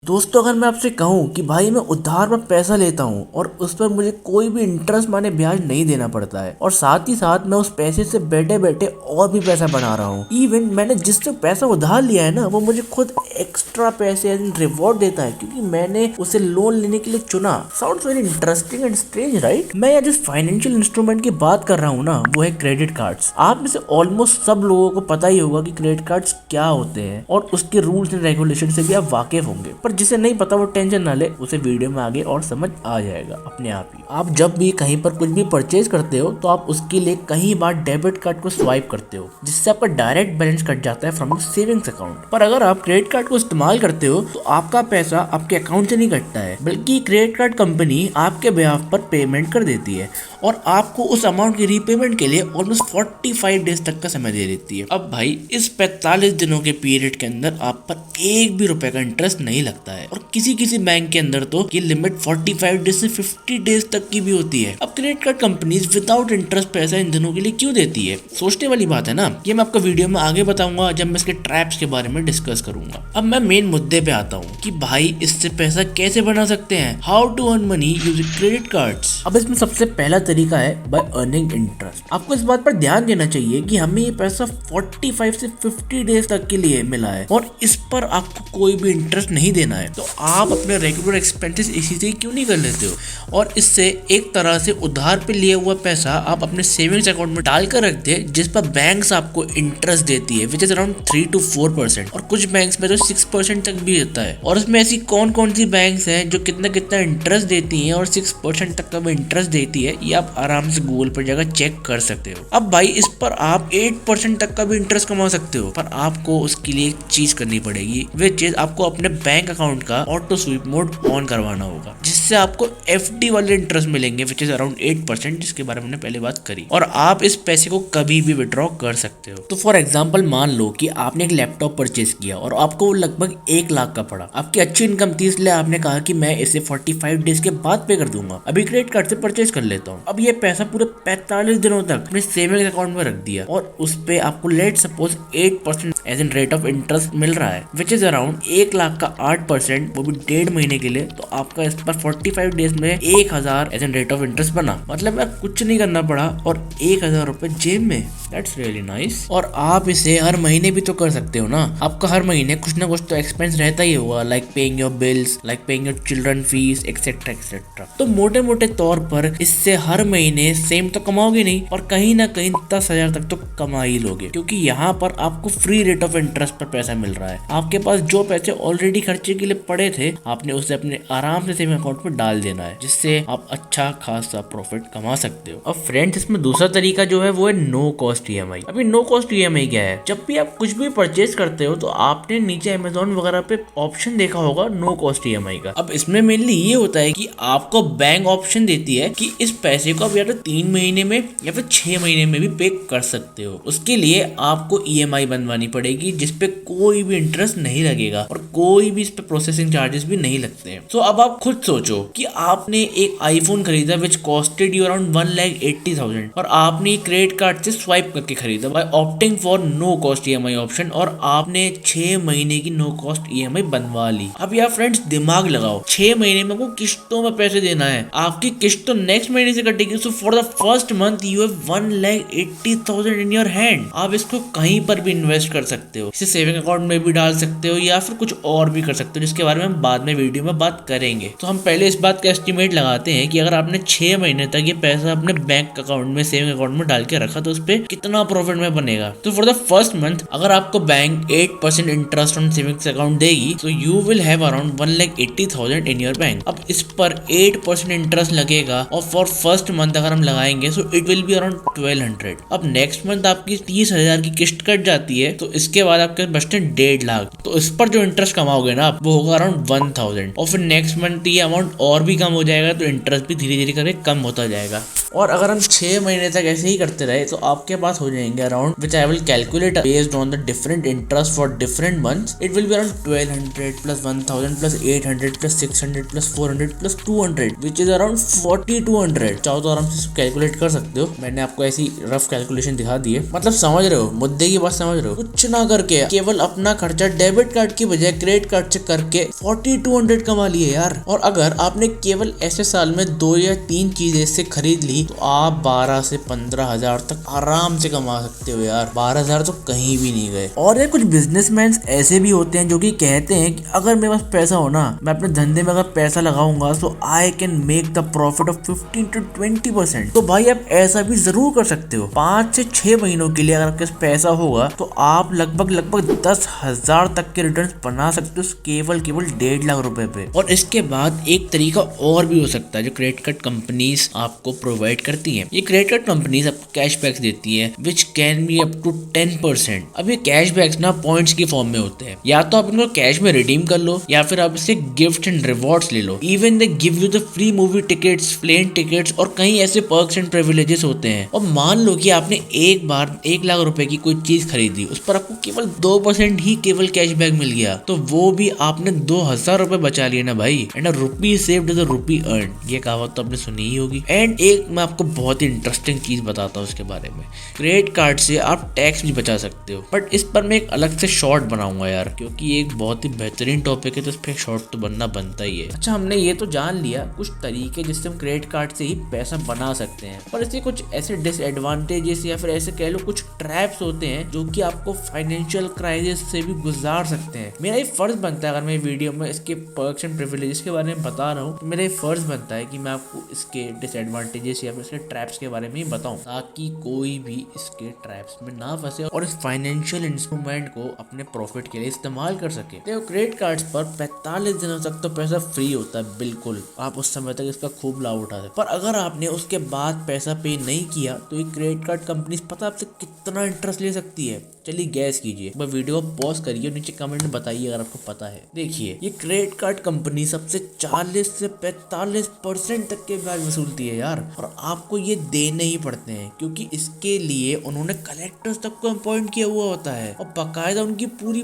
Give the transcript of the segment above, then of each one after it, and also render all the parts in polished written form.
दोस्तों, अगर मैं आपसे कहूँ कि भाई मैं उधार में पैसा लेता हूँ और उस पर मुझे कोई भी इंटरेस्ट माने ब्याज नहीं देना पड़ता है और साथ ही साथ मैं उस पैसे से बैठे बैठे और भी पैसा बना रहा हूँ। इवन मैंने जिससे पैसा उधार लिया है ना, वो मुझे खुद एक्स्ट्रा पैसे रिवॉर्ड देता है क्योंकि मैंने उसे लोन लेने के लिए चुना। Sounds very interesting and strange, right? मैं यहाँ जिस फाइनेंशियल इंस्ट्रूमेंट की बात कर रहा हूँ ना, वो है क्रेडिट कार्ड्स। आप में से ऑलमोस्ट सब लोगों को पता ही होगा कि क्रेडिट कार्ड्स क्या होते हैं और उसके रूल्स एंड रेगुलेशन से भी आप वाकिफ होंगे, पर जिसे नहीं पता वो टेंशन ना ले, उसे वीडियो में आगे और समझ आ जाएगा अपने आप ही। आप जब भी कहीं पर कुछ भी परचेज करते हो तो आप उसके लिए कई बार डेबिट कार्ड को स्वाइप करते हो, जिससे आपका डायरेक्ट बैलेंस कट जाता है फ्रॉम सेविंग्स अकाउंट। पर अगर आप क्रेडिट कार्ड को इस्तेमाल करते हो तो आपका पैसा आपके अकाउंट से नहीं कटता है, बल्कि क्रेडिट कार्ड कंपनी आपके बिहाफ पर पेमेंट कर देती है और आपको उस अमाउंट की रीपेमेंट के लिए ऑलमोस्ट 45 डेज तक का समय दे देती है। अब भाई इस 45 दिनों के पीरियड के अंदर आप पर एक भी रुपए का इंटरेस्ट नहीं लगता है और किसी किसी बैंक के अंदर तो ये लिमिट 45 डेज से 50 डेज तक की भी होती है। अब credit card companies without interest पैसा इन दिनों के लिए क्यों देती है? सोचने वाली बात है ना। ये मैं आपको वीडियो में आगे बताऊंगा जब मैं इसके ट्रैप्स के बारे में डिस्कस करूंगा। अब मैं मेन मुद्दे पे आता हूँ कि भाई इससे पैसा कैसे बना सकते हैं, how to earn money using credit cards. अब इसमें सबसे पहला तरीका है बाय अर्निंग इंटरेस्ट। आपको इस बात पर ध्यान देना चाहिए कि हमें ये पैसा 45 से 50 डेज तक के लिए मिला है और इस पर आपको कोई भी इंटरेस्ट नहीं देना है, तो आप अपने रेगुलर एक्सपेंसेस इसी से क्यों नहीं कर लेते हो और इससे एक तरह से उधार पे लिया हुआ पैसा आप अपने सेविंग्स अकाउंट में डाल कर रख दे, जिस पर बैंक्स आपको इंटरेस्ट देती है विच इज अराउंड 3 to 4% और कुछ बैंक्स में तो 6% तक भी देता है। और उसमें ऐसी कौन कौन सी बैंक्स हैं जो कितना कितना इंटरेस्ट देती हैं और 6% तक का भी इंटरेस्ट देती है, ये आप आराम से गूगल पर जाकर चेक कर सकते हो। अब भाई इस पर आप 8% तक का भी इंटरेस्ट कमा सकते हो, पर आपको उसके लिए एक चीज करनी पड़ेगी, विच इज आपको अपने बैंक अकाउंट का ऑटो स्वीप मोड ऑन करवाना होगा, जिससे आपको एफडी वाले इंटरेस्ट मिलेंगे विच इज अराउंड 8%, जिसके बारे में हमने पहले बात करी, और आप इस पैसे को कभी भी विड्रॉ कर सकते हो। तो फॉर एग्जांपल मान लो कि आपने एक लैपटॉप परचेज किया और आपको वो लगभग 1 लाख का पड़ा। आपकी अच्छी इनकम थी, इसलिए आपने कहा कि मैं इसे 45 डेज के बाद पे कर दूंगा, अभी क्रेडिट कार्ड से परचेज कर लेता हूँ। अब ये पैसा पूरे 45 दिनों तक अपने सेविंग्स अकाउंट में रख दिया और उस पे आपको let suppose 8% as an rate of interest मिल रहा है, विच इज अराउंड 1 लाख का 8%, वो भी 1.5 महीने के लिए। तो आपका इस पर 45 डेज में 1000 as an rate of interest बना, मतलब कुछ नहीं करना पड़ा और 1000 रुपए जेब में। That's really nice. और आप इसे हर महीने भी तो कर सकते हो ना। आपका हर महीने कुछ ना कुछ तो एक्सपेंस रहता ही होगा, like paying your bills, like paying your children fees, etcetera etcetera. तो मोटे मोटे तौर पर इससे हर महीने सेम तो कमाओगे नहीं, और कहीं ना कहीं 10,000 तक तो कमा ही लोगे, क्योंकि यहाँ पर आपको फ्री रेट ऑफ इंटरेस्ट पर पैसा मिल रहा है। आपके पास जो पैसे ऑलरेडी खर्चे के लिए पड़े थे, आपने उसे अपने आराम से सेविंग अकाउंट में डाल देना है, जिससे आप अच्छा खासा प्रॉफिट कमा सकते हो। अब फ्रेंड्स, इसमें दूसरा तरीका जो है वो है नो कॉस्ट ईएमआई। अभी नो कॉस्ट ईएमआई क्या है? जब भी आप कुछ भी परचेज करते हो तो आपने नीचे अमेज़न वगैरह पे ऑप्शन देखा होगा नो कॉस्ट ईएमआई का। अब इसमें मेनली ये होता है कि आपको बैंक ऑप्शन देती है कि इस पैसे को आप या तो 3 महीने में या फिर 6 महीने में भी पे कर सकते हो। उसके लिए आपको ईएमआई बनवानी पड़ेगी, जिसपे कोई भी इंटरेस्ट नहीं लगेगा और कोई भी इस पे प्रोसेसिंग चार्जेस भी नहीं लगते हैं। तो अब आप खुद सोचो कि आपने एक आईफोन खरीदा विच कॉस्टेड यू अराउंड 1,80,000 और आपने क्रेडिट कार्ड से स्वाइप करके खरीदा by opting for no cost EMI option, और आपने 6 महीने की नो कॉस्ट ईएमआई बनवा ली। अब यार फ्रेंड्स, दिमाग लगाओ, 6 महीने में आपको किश्तों में पैसे देना है, आपकी किश्त तो नेक्स्ट महीने से कटेगी। So for the first month you have 1,80,000 in your hand. आप इसको कहीं पर भी इन्वेस्ट कर सकते हो, इसे सेविंग अकाउंट में भी डाल सकते हो या फिर कुछ और भी कर सकते हो, जिसके बारे में हम बाद में वीडियो में बात करेंगे। तो हम पहले इस बात का एस्टिमेट लगाते हैं कि अगर आपने 6 महीने तक ये पैसा अपने बैंक अकाउंट में, सेविंग अकाउंट में डाल के रखा, तो उस पर कितना प्रॉफिट में बनेगा। तो फॉर द फर्स्ट मंथ अगर आपको bank 8% interest on savings account देगी, तो you will have around 1,80,000 in your bank. अब इस पर 8% इंटरेस्ट लगेगा और फॉर फर्स्ट मंथ अगर हम लगाएंगे so it will be around 1,200। अब नेक्स्ट मंथ आपकी 30,000 की किस्त कट जाती है, तो इसके बाद आपके बचते हैं 1.5 लाख। तो इस पर जो इंटरेस्ट कमाओगे ना आप, वो होगा अराउंड 1,000 और फिर नेक्स्ट मंथ ये अमाउंट और भी कम हो जाएगा, तो इंटरेस्ट भी धीरे धीरे करके कम होता जाएगा। और अगर हम 6 महीने तक ऐसे ही करते रहे तो आपके पास हो जाएंगे around, which I will calculate based on the different interest for different months, it will be around 1,200 plus 1,000 plus 800 plus 600 plus 400 plus 200, which is around 4,200। चाहो तो आराम से कैलकुलेट कर सकते हो, मैंने आपको ऐसी रफ कैलकुलेशन दिखा दी है। मतलब समझ रहे हो मुद्दे की बात, समझ रहे हो? कुछ ना करके केवल अपना खर्चा डेबिट कार्ड की बजाय क्रेडिट कार्ड से करके 4200 कमा लिए यार। और अगर आपने केवल ऐसे साल में 2 या 3 चीजें इससे खरीद ली तो आप 12 से 15,000 तक आराम से कमा सकते हो यार। 12,000 तो कहीं भी नहीं गए। और ये कुछ बिजनेसमैन ऐसे भी होते हैं जो कि कहते हैं कि अगर मेरे पास पैसा हो ना, मैं अपने धंधे में अगर पैसा लगाऊंगा तो I can make the profit of 15 to 20%। तो भाई आप ऐसा भी जरूर कर सकते हो। 5 से 6 महीनों के लिए अगर आपके पास पैसा होगा तो आप लगभग 10,000 तक के रिटर्न बना सकते हो केवल 1.5 लाख रुपए पे। और इसके बाद एक तरीका और भी हो सकता है जो क्रेडिट कार्ड कंपनीज आपको प्रोवाइड करती हैं। ये क्रेडिट कार्ड कंपनीज आपको कैशबैक्स देती है which can be up to 10%। अब ये कैशबैक्स ना पॉइंट्स की फॉर्म में होते हैं। या तो आप इनको कैश में रिडीम कर लो या फिर आप इससे गिफ्ट एंड रिवॉर्ड्स ले लो। Even they give you the free movie tickets, plane tickets और कई ऐसे पर्क्स एंड प्रिविलेजेस होते हैं। और मान लो कि आपने एक बार 1 लाख रुपए की कोई चीज खरीदी, उस पर आपको केवल 2% ही केवल कैशबैक मिल गया, तो वो भी आपने 2,000 रुपए बचा लिए ना भाई। And rupee saved is a rupee earn, ये कहावत तो आपने सुनी ही होगी। एंड एक मैं आपको बहुत ही इंटरेस्टिंग चीज बताता हूँ इसके बारे में। क्रेडिट कार्ड से आप टैक्स भी बचा सकते हो, बट इस पर मैं एक अलग से शॉर्ट बनाऊंगा यार, क्योंकि ये एक बहुत ही बेहतरीन टॉपिक है तो इस पर शॉर्ट तो बनता ही है। अच्छा, हमने ये तो जान लिया कुछ तरीके जिससे हम क्रेडिट कार्ड से ही पैसा बना सकते हैं, पर इसके कुछ ऐसे डिसएडवांटेजेस या फिर ऐसे कह लो कुछ ट्रैप्स होते हैं जो कि आपको फाइनेंशियल क्राइसिस से भी गुजार सकते हैं। मेरा ये फर्ज बनता है, अगर मैं वीडियो में इसके पर्क्स एंड प्रिविलेजेस के बारे में बता रहा हूँ तो मेरा ये फर्ज बनता है कि मैं आपको इसके डिसएडवांटेजेस या फिर इसके ट्रैप्स के बारे में ही बताऊं, ताकि कोई भी इसके ट्रैप्स में ना फंसे और इस फाइनेंशियल इंस्ट्रूमेंट को अपने प्रॉफिट के लिए इस्तेमाल कर सके। तो क्रेडिट कार्ड्स पर 45 दिनों तक तो पैसा फ्री होता है, बिल्कुल आप उस समय तक इसका खूब लाभ उठा सकते। पर अगर आपने उसके बाद पैसा पे नहीं किया तो ये क्रेडिट कार्ड कंपनी पता आपसे कितना इंटरेस्ट ले सकती है। चलिए गैस कीजिए, मैं वीडियो को पॉज करिए, नीचे कमेंट में बताइए अगर आपको पता है। देखिए, ये क्रेडिट कार्ड कंपनी सबसे 40 से 45% तक के ब्याज वसूलती है यार, और आपको ये देने ही पड़ते हैं क्योंकि इसके लिए उन्होंने कलेक्टर्स तक को अपॉइंट किया हुआ होता है और बाकायदा उनकी पूरी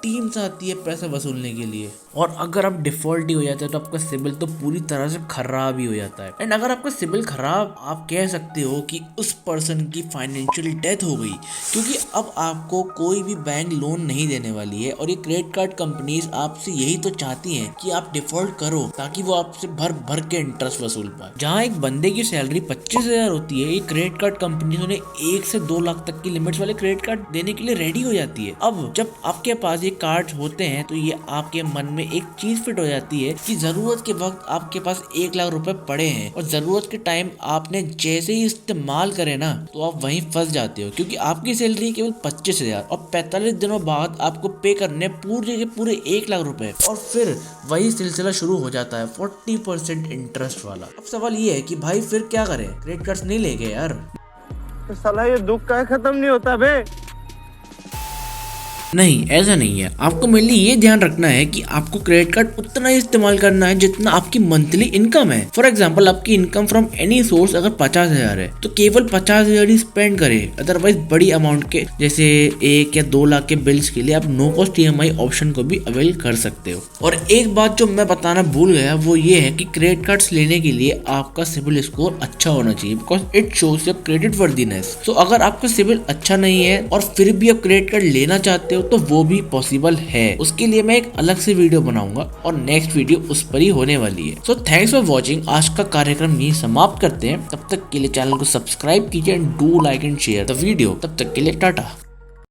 टीम आती है पैसा वसूलने के लिए। और अगर आप डिफॉल्ट ही हो जाते हैं तो आपका सिबिल तो पूरी तरह से खराब ही हो जाता है। एंड अगर आपका सिबिल खराब, आप कह सकते हो कि उस पर्सन की फाइनेंशियल डेथ हो गई, क्योंकि अब आपको कोई भी बैंक लोन नहीं देने वाली है। और ये क्रेडिट कार्ड कंपनीज आपसे यही तो चाहती हैं कि आप डिफॉल्ट करो ताकि वो आपसे भर के इंटरेस्ट वसूल पाए। जहाँ एक बंदे की सैलरी 25,000 होती है, ये क्रेडिट कार्ड कंपनी उन्हें 1 से 2 लाख तक की लिमिट्स वाले क्रेडिट कार्ड देने के लिए रेडी हो जाती है। अब जब आपके पास ये कार्ड होते हैं तो ये आपके मन में एक चीज फिट हो जाती है कि जरूरत के वक्त आपके पास 1 लाख रुपए पड़े हैं और जरूरत के टाइम आपने जैसे ही इस्तेमाल करे ना तो आप वहीं फंस जाते हो, क्योंकि आपकी सैलरी केवल 25,000 और 45 दिनों बाद आपको पे करने पूरे के पूरे 1 लाख रुपए, और फिर वही सिलसिला शुरू हो जाता है 40% इंटरेस्ट वाला। अब सवाल ये है कि भाई फिर क्या करें, क्रेडिट कार्ड नहीं ले गए यार, तो साला ये दुख का खत्म नहीं होता बे। नहीं, ऐसा नहीं है। आपको मेनली ये ध्यान रखना है कि आपको क्रेडिट कार्ड उतना ही इस्तेमाल करना है जितना आपकी मंथली इनकम है। फॉर एग्जांपल, आपकी इनकम फ्रॉम एनी सोर्स अगर 50,000 है तो केवल 50,000 ही स्पेंड करें। अदरवाइज बड़ी अमाउंट के जैसे 1 या 2 लाख के बिल्स के लिए आप नो कॉस्ट EMI ऑप्शन को भी अवेल कर सकते हो। और एक बात जो मैं बताना भूल गया वो ये है कि क्रेडिट कार्ड्स लेने के लिए आपका सिबिल स्कोर अच्छा होना चाहिए, because it shows your credit worthiness. So अगर आपका सिबिल अच्छा नहीं है और फिर भी आप क्रेडिट कार्ड लेना चाहते हो तो वो भी पॉसिबल है। उसके लिए मैं एक अलग से वीडियो बनाऊंगा और नेक्स्ट वीडियो उस पर ही होने वाली है। So thanks for watching. आज का कार्यक्रम यही समाप्त करते हैं। तब तक के लिए चैनल को सब्सक्राइब कीजिए and do like and share the video. तब तक के लिए टाटा।